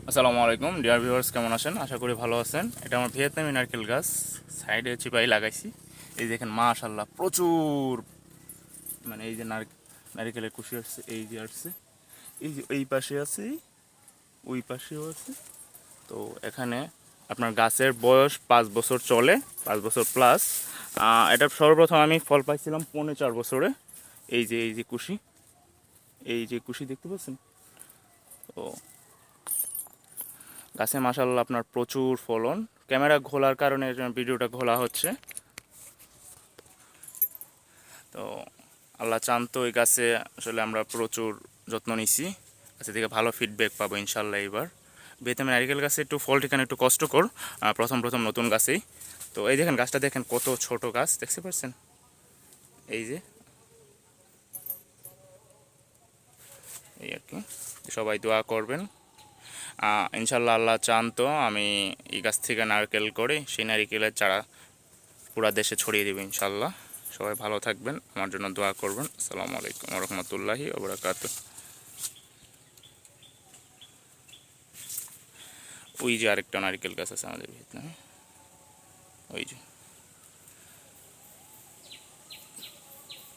আসসালামু আলাইকুম dear viewers, কেমন আছেন? আশা করি ভালো আছেন। এটা আমার ভিয়েতনামি নারকেল গাছ, সাইডে চিপাই লাগাইছি। এই দেখেন মাশাআল্লাহ প্রচুর, মানে এই যে নারকেলের কুশি আসছে, এই যে আসছে, এই যে এই পাশে আছে, ওই পাশেও আছে। তো এখানে আপনার গাছের বয়স 5 বছর চলে, 5 বছর প্লাস। এটা সর্বপ্রথম আমি ফল পাইছিলাম 4.5 বছরে। এই যে কুশি, এই যে কুশি দেখতে পাচ্ছেন? তো গাছে মাশাআল্লাহ আপনার প্রচুর ফলন। ক্যামেরা ঘোলার কারণে এর জন্য ভিডিওটা ঘোলা হচ্ছে। তো আল্লাহ চান তো এই গাছে আসলে আমরা প্রচুর যত্ন নিছি, গাছে থেকে ভালো ফিডব্যাক পাবো ইনশাল্লাহ। এবার ভিয়েতনামি নারিকেল গাছে একটু ফল ঠিকানা একটু কষ্টকর, প্রথম প্রথম নতুন গাছেই। তো এই দেখেন গাছটা, দেখেন কত ছোট গাছ, দেখতে পাচ্ছেন? এই যে এই আর কি, সবাই দোয়া করবেন ইনশাল্লাহ। আল্লাহ চান তো আমি এই গাছ থেকে নারকেল করে সেই নারিকেলের চারা পুরা দেশে ছড়িয়ে দেবো ইনশাল্লাহ। সবাই ভালো থাকবেন, আমার জন্য দোয়া করবেন। আসসালামু আলাইকুম ওয়া রাহমাতুল্লাহি ওয়া বারাকাতুহু। ওই যে আরেকটা নারকেল গাছ আছে আমাদের ভিতরে, ওই যে।